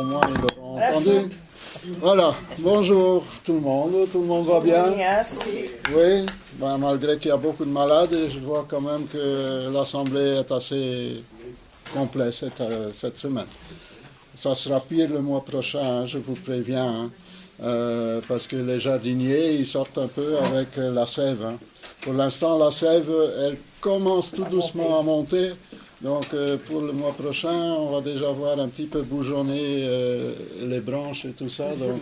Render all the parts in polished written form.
au moins ils l'auront entendu. Voilà, bonjour tout le monde va bien? Oui, ben, malgré qu'il y a beaucoup de malades, je vois quand même que l'Assemblée est assez complète cette semaine. Ça sera pire le mois prochain, hein, je vous préviens, hein, parce que les jardiniers, ils sortent un peu avec la sève. Hein. Pour l'instant, la sève, elle commence tout doucement à monter. Donc pour le mois prochain, on va déjà voir un petit peu bourgeonner les branches et tout ça. Donc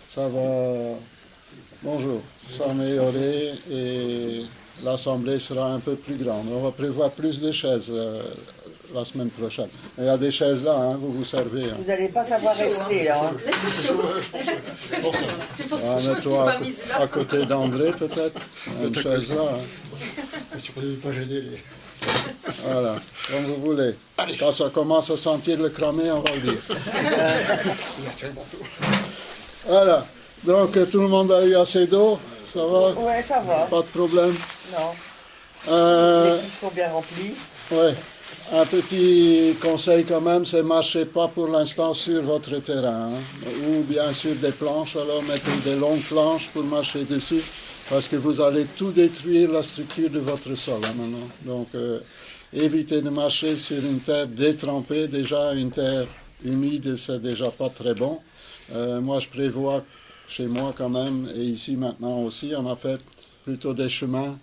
ça va, bonjour, s'améliorer et l'Assemblée sera un peu plus grande. On va prévoir plus de chaises la semaine prochaine. Il y a des chaises là, hein, vous vous servez. Hein. Vous n'allez pas savoir rester là. C'est pour ça que je suis à côté d'André peut-être. Une chaise là. Hein. Tu ne peux pas gêner les... Voilà, comme vous voulez. Quand ça commence à sentir le cramé, on va le dire. Voilà, donc tout le monde a eu assez d'eau, ça va? Oui, ça va. Pas de problème? Non. Les cuves sont bien remplies. Oui. Un petit conseil quand même, c'est marchez pas pour l'instant sur votre terrain, hein, ou bien sur des planches, alors mettez des longues planches pour marcher dessus, parce que vous allez tout détruire la structure de votre sol hein, maintenant. Donc évitez de marcher sur une terre détrempée, déjà une terre humide c'est déjà pas très bon. Moi je prévois chez moi quand même, et ici maintenant aussi, on a fait plutôt des chemins.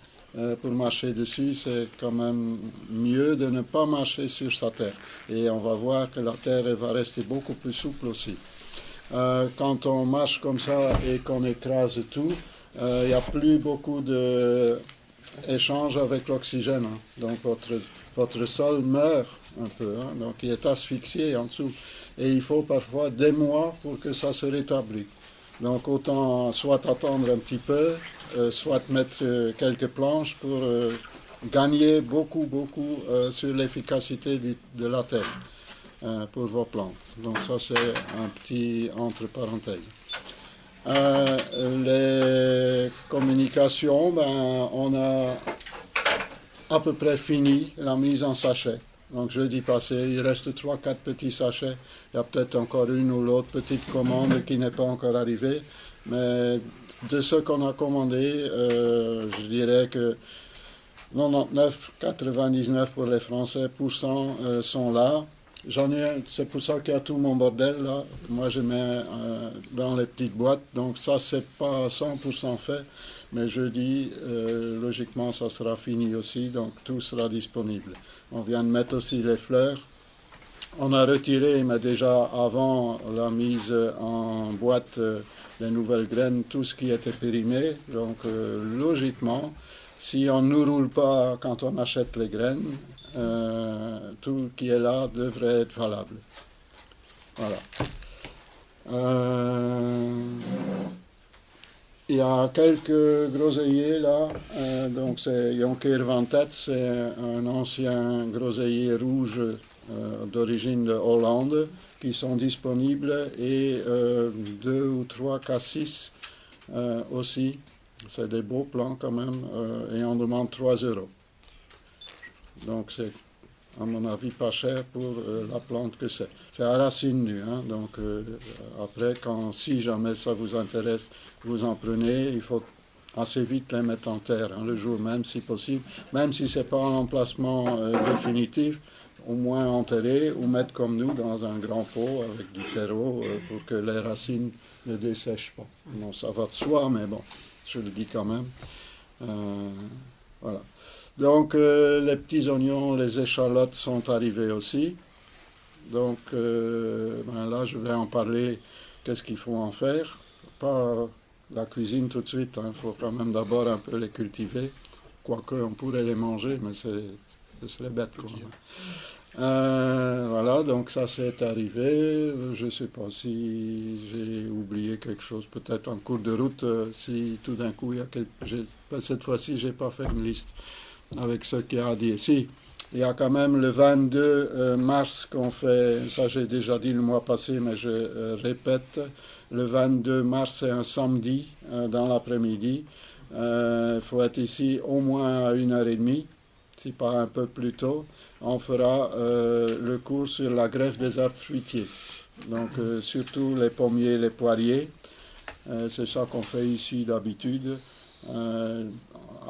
Pour marcher dessus, c'est quand même mieux de ne pas marcher sur sa terre. Et on va voir que la terre elle va rester beaucoup plus souple aussi. Quand on marche comme ça et qu'on écrase tout, il n'y a plus beaucoup d'échanges avec l'oxygène. Hein. Donc votre sol meurt un peu, hein. Donc il est asphyxié en dessous. Et il faut parfois des mois pour que ça se rétablisse. Donc autant soit attendre un petit peu, soit mettre quelques planches pour gagner beaucoup sur l'efficacité de la terre pour vos plantes. Donc ça c'est un petit entre parenthèses. Les communications, ben, on a à peu près fini la mise en sachet. Donc jeudi passé, il reste 3-4 petits sachets. Il y a peut-être encore une ou l'autre petite commande qui n'est pas encore arrivée. Mais de ce qu'on a commandé, je dirais que 99 pour les Français sont là. J'en ai, c'est pour ça qu'il y a tout mon bordel là. Moi je mets dans les petites boîtes. Donc ça c'est pas 100% fait. Mais jeudi, logiquement, ça sera fini aussi, donc tout sera disponible. On vient de mettre aussi les fleurs. On a retiré, mais déjà avant la mise en boîte des nouvelles graines, tout ce qui était périmé. Donc logiquement, si on ne nous roule pas quand on achète les graines, tout qui est là devrait être valable. Voilà. Il y a quelques groseilliers là, donc c'est Jonker Van Tett, c'est un ancien groseillier rouge d'origine de Hollande qui sont disponibles et 2 ou 3 cassis aussi, c'est des beaux plants quand même et on demande 3 €. Donc c'est à mon avis pas cher pour la plante que c'est. C'est à racine nue, hein, donc après, si jamais ça vous intéresse, vous en prenez, il faut assez vite les mettre en terre, hein, le jour même si possible, même si ce n'est pas un emplacement définitif, au moins enterrer ou mettre comme nous dans un grand pot avec du terreau pour que les racines ne dessèchent pas. Bon, ça va de soi, mais bon, je le dis quand même. Voilà. Donc les petits oignons, les échalotes sont arrivés aussi. Donc ben là, je vais en parler. Qu'est-ce qu'il faut en faire? Pas la cuisine tout de suite. Il faut quand même d'abord un peu les cultiver. Quoique on pourrait les manger, mais ce serait bête. Quoi. Voilà, donc ça c'est arrivé. Je ne sais pas si j'ai oublié quelque chose, peut-être en cours de route, si tout d'un coup il y a cette fois-ci, je n'ai pas fait une liste avec ce qu'il y a à dire. Si, il y a quand même le 22 mars qu'on fait, ça j'ai déjà dit le mois passé, mais je répète, le 22 mars c'est un samedi dans l'après-midi. Il faut être ici au moins à 1h30, si pas un peu plus tôt. On fera le cours sur la greffe des arbres fruitiers. Donc surtout les pommiers, les poiriers. C'est ça qu'on fait ici d'habitude.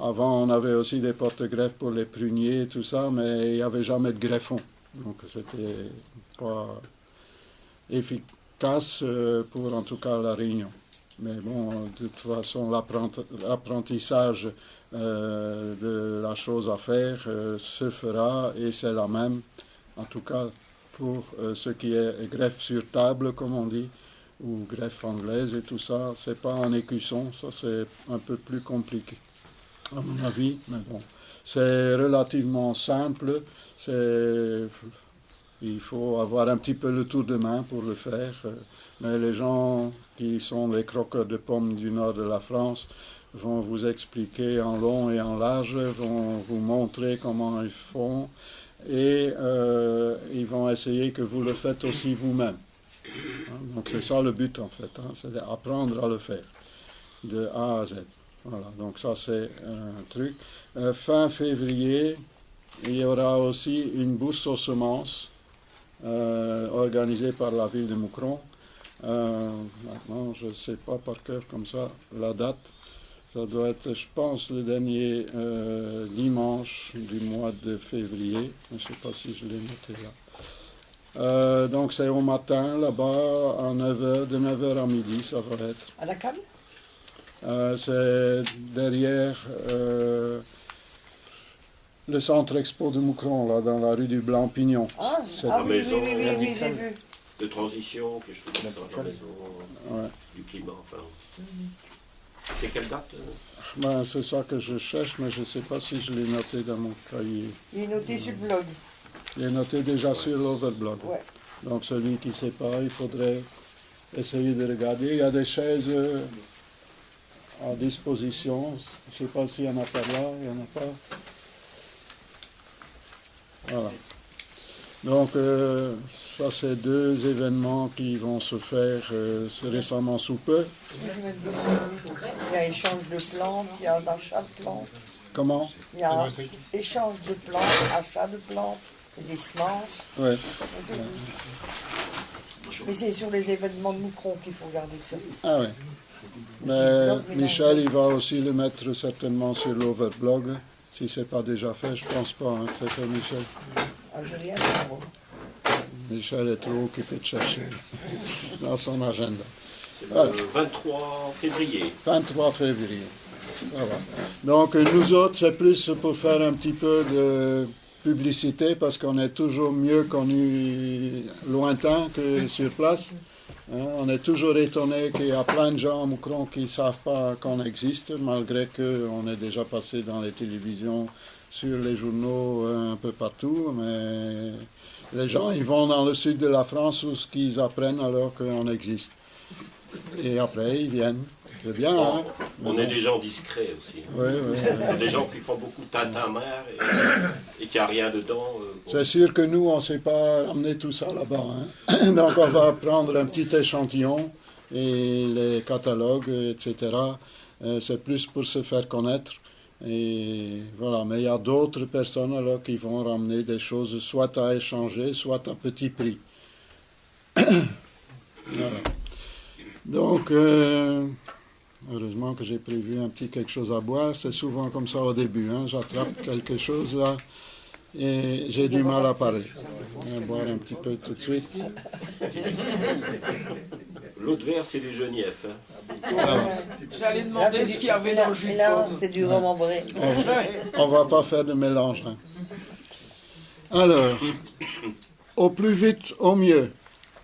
Avant, on avait aussi des porte-greffes pour les pruniers, tout ça, mais il n'y avait jamais de greffon. Donc c'était pas efficace pour en tout cas la réunion. Mais bon, de toute façon, l'apprentissage de la chose à faire se fera et c'est la même, en tout cas pour ce qui est greffe sur table, comme on dit, ou greffe anglaise et tout ça. C'est pas en écusson, ça c'est un peu plus compliqué, à mon avis, mais bon. C'est relativement simple, il faut avoir un petit peu le tour de main pour le faire, mais les gens qui sont des croqueurs de pommes du nord de la France vont vous expliquer en long et en large, vont vous montrer comment ils font et ils vont essayer que vous le faites aussi vous-même. Donc c'est ça le but en fait, c'est d'apprendre à le faire de A à Z. Voilà, donc ça c'est un truc. Fin février, il y aura aussi une bourse aux semences organisée par la ville de Moucron. Maintenant, je ne sais pas par cœur comme ça la date. Ça doit être, je pense, le dernier dimanche du mois de février. Je ne sais pas si je l'ai noté là. Donc c'est au matin, là-bas, à 9h, de 9h à midi, ça va être. À la canne? C'est derrière le centre expo de Moucron, là, dans la rue du Blanc-Pignon. Ah, oui, j'ai vu. De transition, que je fais comme ça, la maison du climat, enfin. C'est quelle date Ben, c'est ça que je cherche, mais je ne sais pas si je l'ai noté dans mon cahier. Il est noté sur le blog. Il est noté déjà sur l'Overblog. Ouais. Donc celui qui ne sait pas, il faudrait essayer de regarder. Il y a des chaises à disposition. Je ne sais pas s'il y en a par là, il n'y en a pas. Voilà. Donc ça c'est deux événements qui vont se faire récemment sous peu. Il y a échange de plantes, il y a un achat de plantes. Comment? Il y a un échange de plantes, achat de plantes, et des semences. Ouais. Mais c'est sur les événements de Moucron qu'il faut regarder ça. Ah oui. Mais Michel, il va aussi le mettre certainement sur l'Overblog. Si ce n'est pas déjà fait, je pense pas que c'est fait, Michel. Ah, j'ai rien à voir. Michel est trop occupé de chercher dans son agenda. C'est le 23 février. 23 février. Voilà. Donc nous autres, c'est plus pour faire un petit peu de publicité parce qu'on est toujours mieux connus lointain que sur place. On est toujours étonné qu'il y a plein de gens à Moucron qui ne savent pas qu'on existe, malgré qu'on est déjà passé dans les télévisions, sur les journaux, un peu partout. Mais les gens, ils vont dans le sud de la France où ils apprennent alors qu'on existe. Et après, ils viennent. C'est bien, bon, hein? On est des gens discrets aussi. Oui, oui, oui. Des gens qui font beaucoup de tintamarre et qui a rien dedans. C'est sûr que nous, on ne sait pas ramener tout ça là-bas. Hein? Donc on va prendre un petit échantillon et les catalogues, etc. C'est plus pour se faire connaître. Et voilà. Mais il y a d'autres personnes alors qui vont ramener des choses soit à échanger, soit à petit prix. Voilà. Donc, heureusement que j'ai prévu un petit quelque chose à boire. C'est souvent comme ça au début. Hein? J'attrape quelque chose là et j'ai du mal à parler. Je vais boire un petit peu tout de suite. L'autre verre, c'est des genièfs. Alors, J'allais demander ce qu'il y avait dans le jus de Là, pomme. c'est du rhum ambré. on va pas faire de mélange. Hein. Alors, au plus vite, au mieux.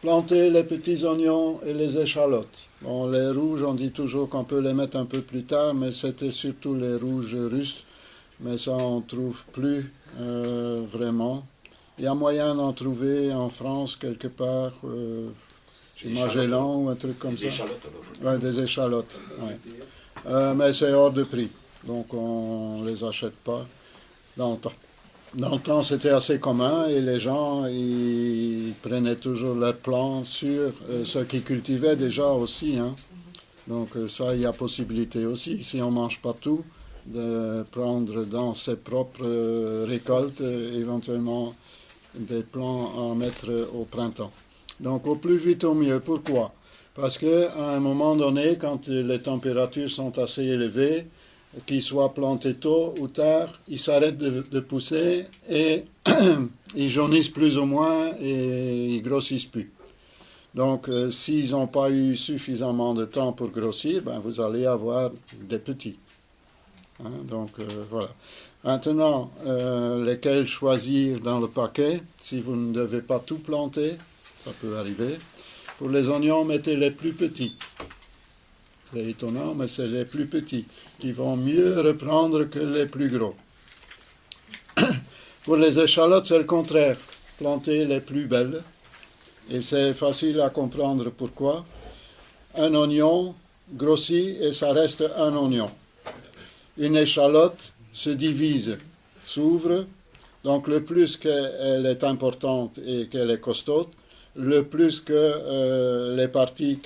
Planter les petits oignons et les échalotes. Bon, les rouges, on dit toujours qu'on peut les mettre un peu plus tard, mais c'était surtout les rouges russes. Mais ça, on ne trouve plus vraiment. Il y a moyen d'en trouver en France quelque part, chez Magellan ou un truc comme Des ça. échalotes, alors. Ouais, des échalotes. Ouais. Mais c'est hors de prix, donc on ne les achète pas dans le temps. Dans le temps, c'était assez commun et les gens, ils prenaient toujours leur plan sur ce qu'ils cultivaient déjà aussi. Hein. Donc ça, il y a possibilité aussi, si on ne mange pas tout, de prendre dans ses propres récoltes éventuellement des plants à mettre au printemps. Donc au plus vite au mieux. Pourquoi? Parce qu'à un moment donné, quand les températures sont assez élevées, qu'ils soient plantés tôt ou tard, ils s'arrêtent de pousser et ils jaunissent plus ou moins et ils grossissent plus. Donc s'ils n'ont pas eu suffisamment de temps pour grossir, ben, vous allez avoir des petits. Hein, donc voilà. Maintenant, lesquels choisir dans le paquet, si vous ne devez pas tout planter, ça peut arriver. Pour les oignons, mettez les plus petits. C'est étonnant, mais c'est les plus petits qui vont mieux reprendre que les plus gros. Pour les échalotes, c'est le contraire. Plantez les plus belles. Et c'est facile à comprendre pourquoi. Un oignon grossit et ça reste un oignon. Une échalote se divise, s'ouvre. Donc le plus qu'elle est importante et qu'elle est costaud, le plus que les parties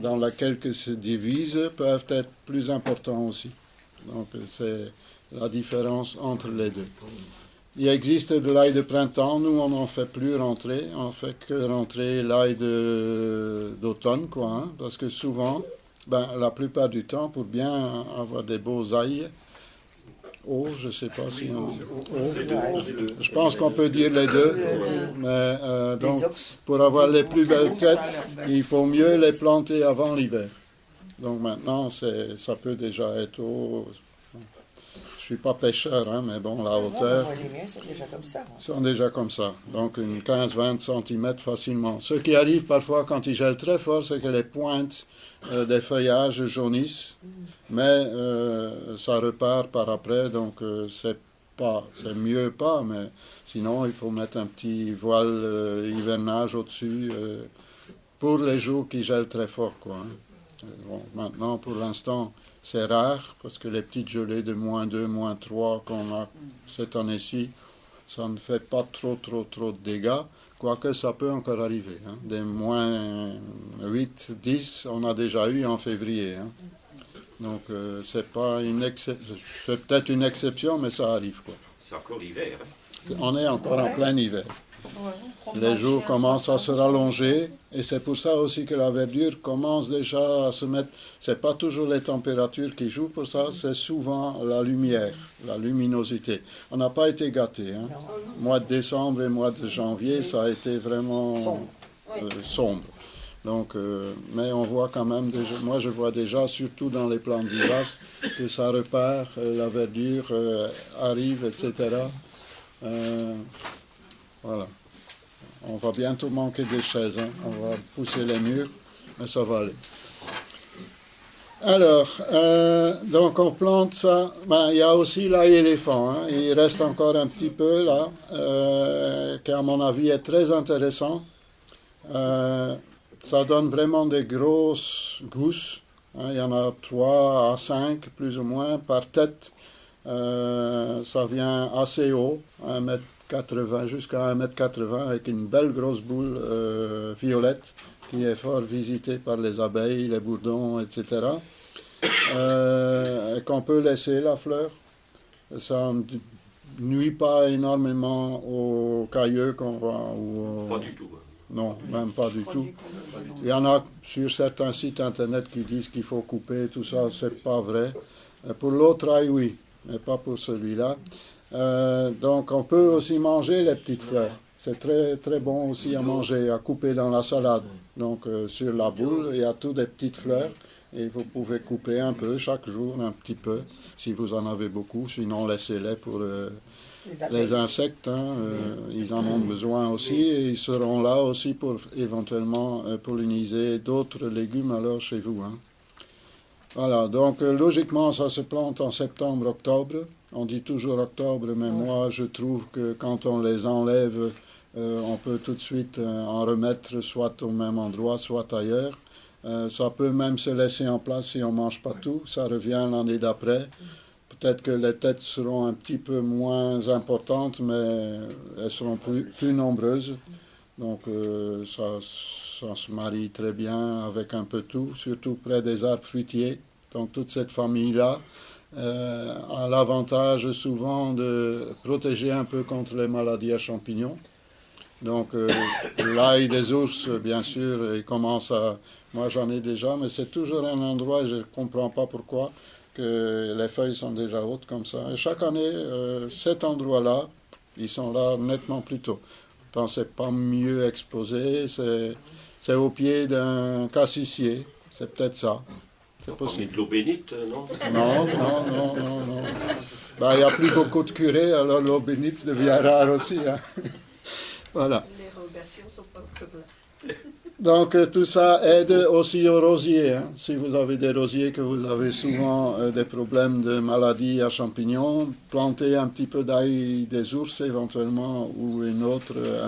dans lesquelles elle se divise peuvent être plus importantes aussi. Donc c'est la différence entre les deux. Il existe de l'ail de printemps, nous on n'en fait plus rentrer, on fait que rentrer l'ail d'automne, quoi, hein, parce que souvent, la plupart du temps, pour bien avoir des beaux ails, je ne sais pas si je pense qu'on peut dire les deux, mais donc pour avoir les plus belles têtes, il faut mieux les planter avant l'hiver. Donc maintenant, ça peut déjà être haut. Je ne suis pas pêcheur, hein, mais bon, la hauteur. Les miens sont déjà comme ça. Sont déjà comme ça. Donc, une 15-20 cm facilement. Ce qui arrive parfois quand il gèle très fort, c'est que les pointes des feuillages jaunissent, mais ça repart par après, donc c'est mieux pas, mais sinon, il faut mettre un petit voile hivernage au-dessus pour les jours qui gèlent très fort, quoi. Hein. Bon, maintenant, pour l'instant, c'est rare, parce que les petites gelées de -2, -3 qu'on a cette année-ci, ça ne fait pas trop de dégâts, quoique ça peut encore arriver. Hein. Des -8, 10, on a déjà eu en février. Hein. Donc c'est peut-être une exception, mais ça arrive, quoi. C'est encore l'hiver. Hein. On est encore en plein hiver. Les jours commencent à se rallonger et c'est pour ça aussi que la verdure commence déjà à se mettre. C'est pas toujours les températures qui jouent pour ça, c'est souvent la lumière, la luminosité. On n'a pas été gâtés. Hein. Mois de décembre et mois de janvier, ça a été vraiment sombre. Donc, mais on voit quand même déjà. Moi, je vois déjà, surtout dans les plantes vivaces, que ça repart, la verdure arrive, etc. Voilà. On va bientôt manquer des chaises. Hein. On va pousser les murs, mais ça va aller. Alors, donc on plante ça. Il y a aussi l'ail éléphant. Hein. Il reste encore un petit peu là, qui à mon avis est très intéressant. Ça donne vraiment des grosses gousses. Hein. Il y en a 3 à 5 plus ou moins par tête. Ça vient assez haut, 1,80 m jusqu'à 1,80 m avec une belle grosse boule violette qui est fort visitée par les abeilles, les bourdons, etc. Et qu'on peut laisser la fleur. Ça ne nuit pas énormément aux cailleux qu'on voit. Pas du tout. Hein. Non, même pas du tout. Il y en a sur certains sites internet qui disent qu'il faut couper, tout ça, c'est pas vrai. Pour l'autre ail, oui, mais pas pour celui-là. Donc on peut aussi manger les petites fleurs. C'est très très bon aussi à manger, à couper dans la salade. Donc sur la boule, il y a toutes des petites fleurs et vous pouvez couper un peu chaque jour, un petit peu, si vous en avez beaucoup. Sinon laissez-les pour les insectes. Hein, ils en ont besoin aussi et ils seront là aussi pour éventuellement polliniser d'autres légumes alors chez vous. Hein. Voilà, donc logiquement ça se plante en septembre-octobre. On dit toujours octobre, mais moi je trouve que quand on les enlève, on peut tout de suite en remettre soit au même endroit, soit ailleurs. Ça peut même se laisser en place si on ne mange pas tout. Ça revient l'année d'après. Peut-être que les têtes seront un petit peu moins importantes, mais elles seront plus nombreuses. Donc ça se marie très bien avec un peu tout, surtout près des arbres fruitiers. Donc toute cette famille-là a l'avantage souvent de protéger un peu contre les maladies à champignons. Donc l'ail des ours, bien sûr, il commence à... Moi j'en ai déjà, mais c'est toujours un endroit, je ne comprends pas pourquoi, que les feuilles sont déjà hautes comme ça. Et chaque année, cet endroit-là, ils sont là nettement plus tôt. Tant c'est pas mieux exposé, c'est au pied d'un cassissier, c'est peut-être ça. C'est possible. De l'eau bénite, non? Non, non, non, non, non. Ben, il n'y a plus beaucoup de curés, alors l'eau bénite devient rare aussi. Hein. Voilà. Les rogations sont pas comme là. Donc tout ça aide aussi aux rosiers. Hein. Si vous avez des rosiers, que vous avez souvent des problèmes de maladies à champignons, plantez un petit peu d'ail des ours éventuellement ou un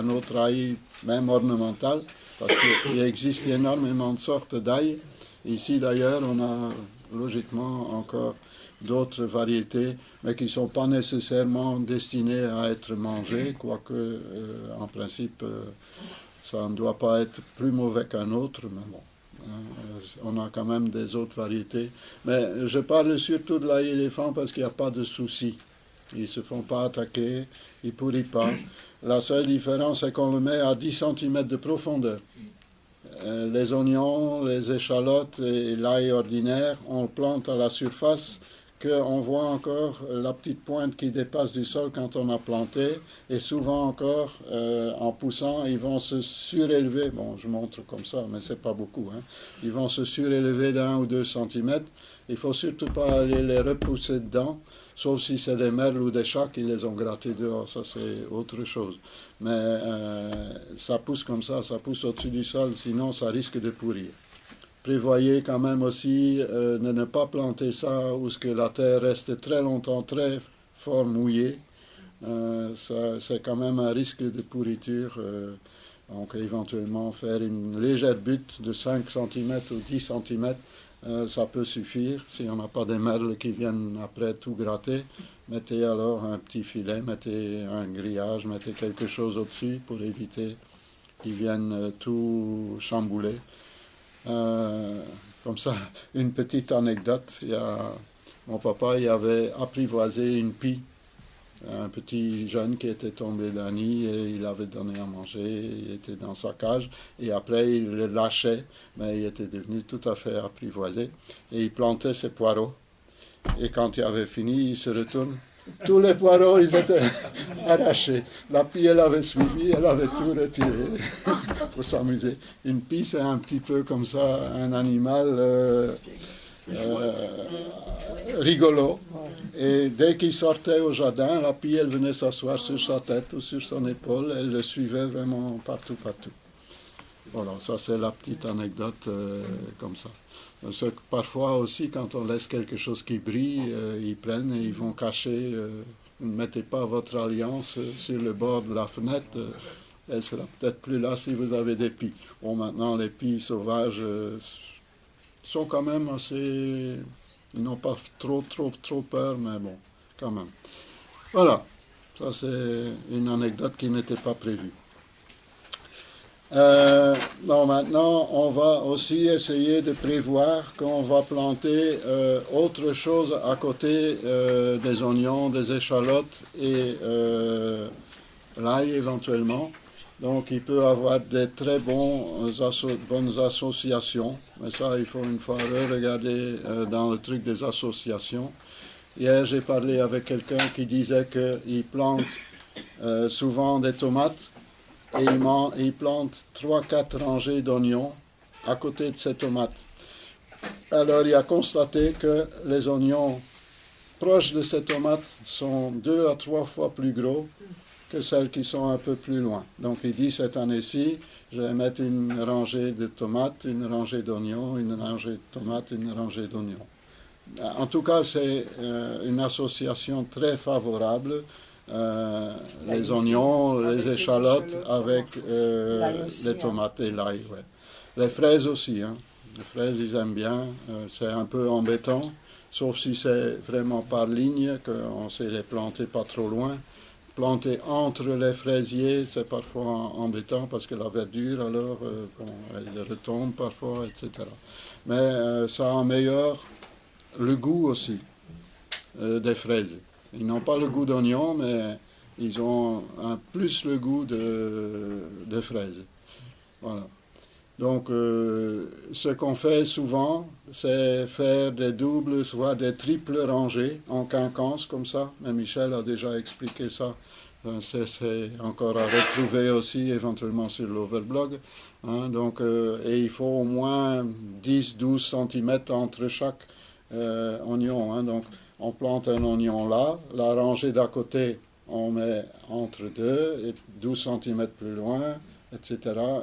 autre ail, même ornemental, parce qu'il existe énormément de sortes d'ail. Ici d'ailleurs, on a logiquement encore d'autres variétés, mais qui ne sont pas nécessairement destinées à être mangées, quoique en principe ça ne doit pas être plus mauvais qu'un autre, mais bon, on a quand même des autres variétés. Mais je parle surtout de l'ail éléphant parce qu'il n'y a pas de souci. Ils ne se font pas attaquer, ils ne pourrissent pas. La seule différence, c'est qu'on le met à 10 cm de profondeur. Les oignons, les échalotes et l'ail ordinaire, on le plante à la surface, qu'on voit encore la petite pointe qui dépasse du sol quand on a planté, et souvent encore, en poussant, ils vont se surélever. Bon, je montre comme ça, mais c'est pas beaucoup. Hein. Ils vont se surélever d'1 ou 2 cm. Il faut surtout pas aller les repousser dedans, sauf si c'est des merles ou des chats qui les ont grattés dehors. Ça, c'est autre chose. Mais ça pousse comme ça pousse au-dessus du sol, sinon ça risque de pourrir. Prévoyez quand même aussi de ne pas planter ça où que la terre reste très longtemps très fort mouillée. C'est quand même un risque de pourriture. Donc éventuellement faire une légère butte de 5 cm ou 10 cm, ça peut suffire. Si on n'a pas des merles qui viennent après tout gratter, mettez alors un petit filet, mettez un grillage, mettez quelque chose au-dessus pour éviter qu'ils viennent tout chambouler. Comme ça, une petite anecdote, mon papa il avait apprivoisé une pie, un petit jeune qui était tombé d'un nid et il avait donné à manger, il était dans sa cage et après il le lâchait, mais il était devenu tout à fait apprivoisé et il plantait ses poireaux et quand il avait fini, il se retourne. Tous les poireaux, ils étaient arrachés. La pie, elle avait suivi, elle avait tout retiré pour s'amuser. Une pie, c'est un petit peu comme ça, un animal rigolo. Et dès qu'il sortait au jardin, la pie, elle venait s'asseoir sur sa tête ou sur son épaule. Elle le suivait vraiment partout, partout. Voilà, ça c'est la petite anecdote comme ça. Parfois aussi, quand on laisse quelque chose qui brille, ils prennent et ils vont cacher. Ne mettez pas votre alliance sur le bord de la fenêtre. Elle sera peut-être plus là si vous avez des pies. Bon, maintenant, les pies sauvages sont quand même assez... Ils n'ont pas trop peur, mais bon, quand même. Voilà, ça c'est une anecdote qui n'était pas prévue. Bon, maintenant, on va aussi essayer de prévoir qu'on va planter autre chose à côté des oignons, des échalotes et l'ail éventuellement. Donc, il peut y avoir des très bonnes associations. Mais ça, il faut une fois regarder dans le truc des associations. Hier, j'ai parlé avec quelqu'un qui disait qu'il plante souvent des tomates. Et il plante 3-4 rangées d'oignons à côté de ces tomates. Alors il a constaté que les oignons proches de ces tomates sont 2 à 3 fois plus gros que celles qui sont un peu plus loin. Donc il dit cette année-ci, je vais mettre une rangée de tomates, une rangée d'oignons, une rangée de tomates, une rangée d'oignons. En tout cas, c'est une association très favorable. Les oignons, les échalotes avec les tomates et l'ail. Ouais. Les fraises aussi. Hein. Les fraises, ils aiment bien. C'est un peu embêtant, sauf si c'est vraiment par ligne, qu'on sait les planter pas trop loin. Planter entre les fraisiers, c'est parfois embêtant parce que la verdure, alors, elle retombe parfois, etc. Mais ça améliore le goût aussi des fraises. Ils n'ont pas le goût d'oignon, mais ils ont plus le goût de fraises. Voilà. Donc, ce qu'on fait souvent, c'est faire des doubles, voire des triples rangées en quinquance comme ça. Mais Michel a déjà expliqué ça. C'est encore à retrouver aussi éventuellement sur l'Overblog. Hein, donc, et il faut au moins 10-12 cm entre chaque oignon. Hein, donc, on plante un oignon là, la rangée d'à côté, on met entre deux, et 12 cm plus loin, etc.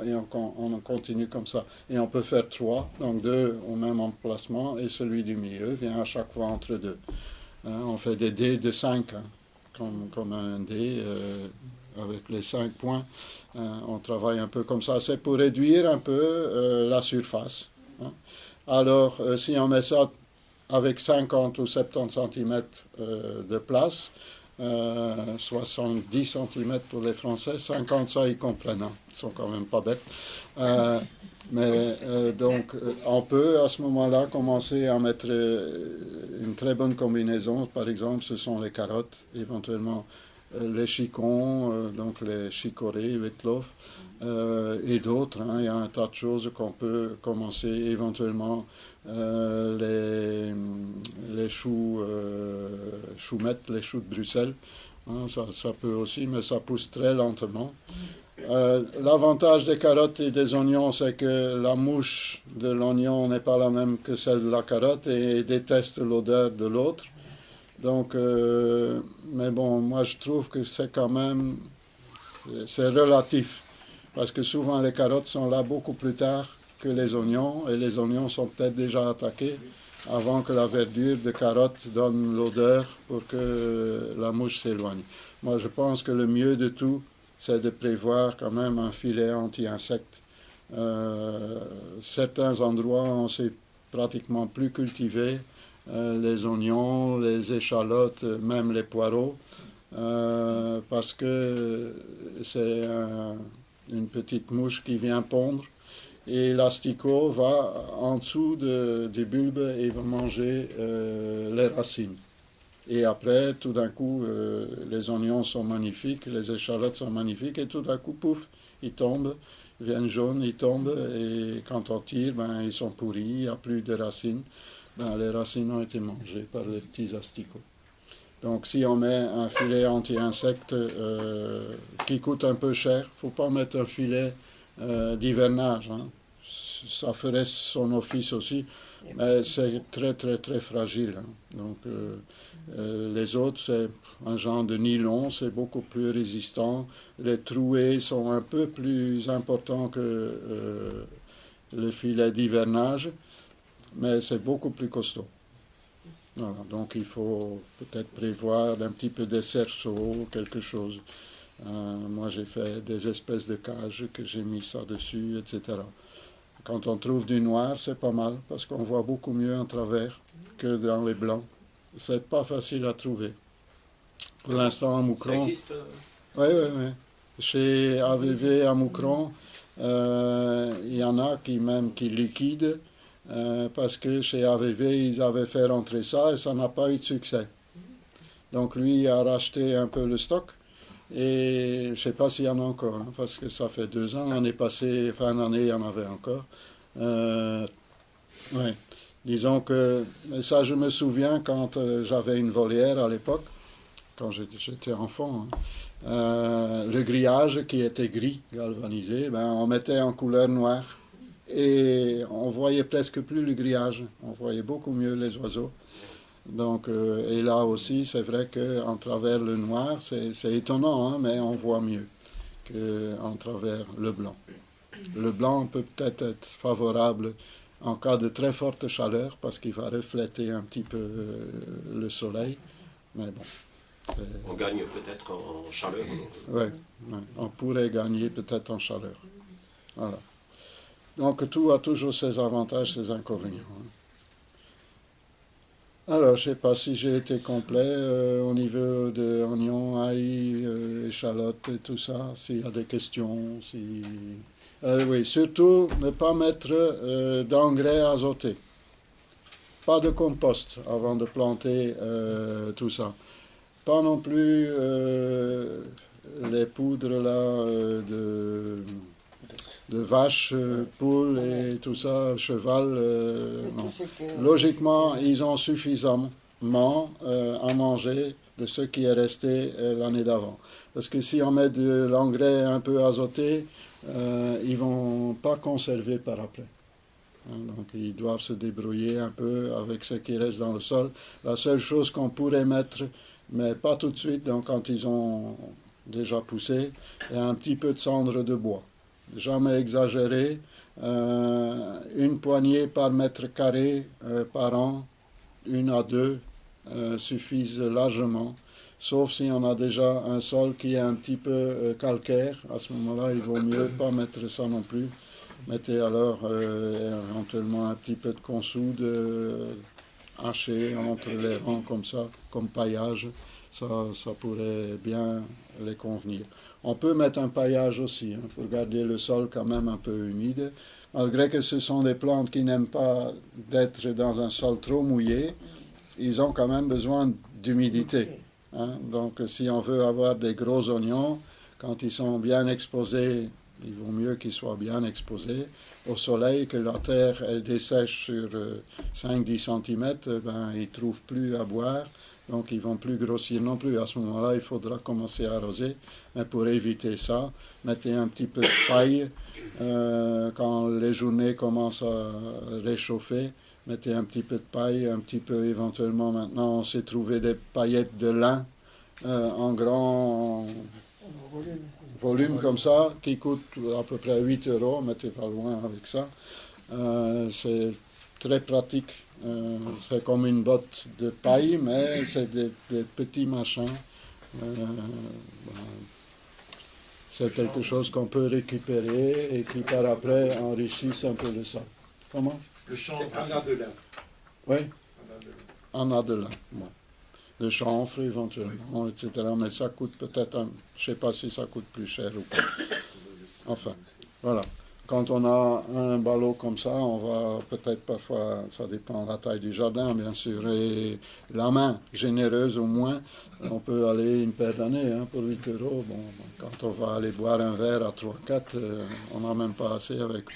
Et on continue comme ça. Et on peut faire 3, donc 2 au même emplacement, et celui du milieu vient à chaque fois entre deux. Hein, on fait des dés de 5, hein, comme un dé avec les 5 points. On travaille un peu comme ça. C'est pour réduire un peu la surface. Hein. Alors, si on met ça avec 50 ou 70 cm de place, 70 cm pour les Français, 50 ça ils comprennent, hein. Ils sont quand même pas bêtes. Donc on peut à ce moment-là commencer à mettre une très bonne combinaison. Par exemple, ce sont les carottes, éventuellement les chicons, donc les chicorées, wittlof, et d'autres. Hein. Il y a un tas de choses qu'on peut commencer éventuellement. Les choux, choumettes, les choux de Bruxelles, hein, ça peut aussi, mais ça pousse très lentement. L'avantage des carottes et des oignons, c'est que la mouche de l'oignon n'est pas la même que celle de la carotte et déteste l'odeur de l'autre. Donc, mais bon, moi je trouve que c'est quand même, c'est relatif, parce que souvent les carottes sont là beaucoup plus tard que les oignons, et les oignons sont peut-être déjà attaqués avant que la verdure de carotte donne l'odeur pour que la mouche s'éloigne. Moi je pense que le mieux de tout, c'est de prévoir quand même un filet anti-insectes. Certains endroits, on s'est pratiquement plus cultivé les oignons, les échalotes, même les poireaux, parce que c'est une petite mouche qui vient pondre, et l'asticot va en dessous du bulbe et va manger les racines. Et après, tout d'un coup, les oignons sont magnifiques, les échalotes sont magnifiques, et tout d'un coup, pouf, ils tombent, ils viennent jaunes, ils tombent, et quand on tire, ben, ils sont pourris, il n'y a plus de racines. Ben, les racines ont été mangées par les petits asticots. Donc si on met un filet anti-insectes qui coûte un peu cher, il ne faut pas mettre un filet d'hivernage. Hein. Ça ferait son office aussi, mais c'est très très très fragile. Hein. Donc les autres, c'est un genre de nylon, c'est beaucoup plus résistant. Les trouées sont un peu plus importants que le filet d'hivernage, mais c'est beaucoup plus costaud. Voilà, donc il faut peut-être prévoir un petit peu de cerceau, quelque chose. Moi j'ai fait des espèces de cages que j'ai mis ça dessus, etc. Quand on trouve du noir, c'est pas mal, parce qu'on voit beaucoup mieux en travers que dans les blancs. C'est pas facile à trouver. Pour l'instant, à Moucron... Ça existe Oui. Chez AVV à Moucron, il y en a qui liquident, parce que chez AVV, ils avaient fait rentrer ça et ça n'a pas eu de succès. Donc lui a racheté un peu le stock, et je ne sais pas s'il y en a encore, hein, parce que ça fait 2 ans, l'année passée, fin d'année, il y en avait encore. Ouais. Disons que, ça je me souviens quand j'avais une volière à l'époque, quand j'étais enfant, hein, le grillage qui était gris, galvanisé, ben, on mettait en couleur noire. Et on voyait presque plus le grillage, on voyait beaucoup mieux les oiseaux. Donc, et là aussi, c'est vrai qu'en travers le noir, c'est étonnant, hein, mais on voit mieux qu'en travers le blanc. Le blanc peut peut-être être favorable en cas de très forte chaleur, parce qu'il va refléter un petit peu le soleil, mais bon. On gagne peut-être en chaleur. Oui, on pourrait gagner peut-être en chaleur. Voilà. Donc tout a toujours ses avantages, ses inconvénients. Alors, je ne sais pas si j'ai été complet au niveau de oignons, ail, échalotes et tout ça, s'il y a des questions. Oui, surtout ne pas mettre d'engrais azotés. Pas de compost avant de planter tout ça. pas non plus les poudres là, de vaches, poules et tout ça, cheval. Non. Logiquement, ils ont suffisamment à manger de ce qui est resté l'année d'avant. Parce que si on met de l'engrais un peu azoté, ils ne vont pas conserver par après. Donc ils doivent se débrouiller un peu avec ce qui reste dans le sol. La seule chose qu'on pourrait mettre, mais pas tout de suite, donc quand ils ont déjà poussé, est un petit peu de cendre de bois. Jamais exagéré, une poignée par mètre carré par an, 1 à 2, suffisent largement. Sauf si on a déjà un sol qui est un petit peu calcaire. À ce moment-là, il vaut mieux pas mettre ça non plus. Mettez alors éventuellement un petit peu de consoude haché entre les rangs comme ça, comme paillage. Ça pourrait bien les convenir. On peut mettre un paillage aussi pour garder le sol quand même un peu humide. Malgré que ce sont des plantes qui n'aiment pas d'être dans un sol trop mouillé, ils ont quand même besoin d'humidité. Donc si on veut avoir des gros oignons, quand ils sont bien exposés, il vaut mieux qu'ils soient bien exposés au soleil, que la terre elle dessèche sur 5-10 cm, ils ne trouvent plus à boire, donc ils ne vont plus grossir non plus. À ce moment-là, il faudra commencer à arroser, mais pour éviter ça, mettez un petit peu de paille quand les journées commencent à réchauffer. Mettez un petit peu de paille, un petit peu éventuellement. Maintenant, on sait trouver des paillettes de lin en grand volume comme ça, qui coûtent à peu près 8 €. Mettez pas loin avec ça. C'est très pratique. C'est comme une botte de paille, mais c'est des petits machins. C'est quelque chose qu'on peut récupérer et qui par après enrichissent un peu le sol. Comment? Le chanvre, Anna de lin. Oui, Anna de lin. Ouais. Le chanvre éventuellement, etc. Mais ça coûte peut-être, je ne sais pas si ça coûte plus cher ou pas. Enfin, voilà. Quand on a un ballot comme ça, on va peut-être parfois, ça dépend de la taille du jardin bien sûr, et la main généreuse au moins, on peut aller une paire d'années pour 8 €. Bon, quand on va aller boire un verre à 3-4, on n'a même pas assez avec.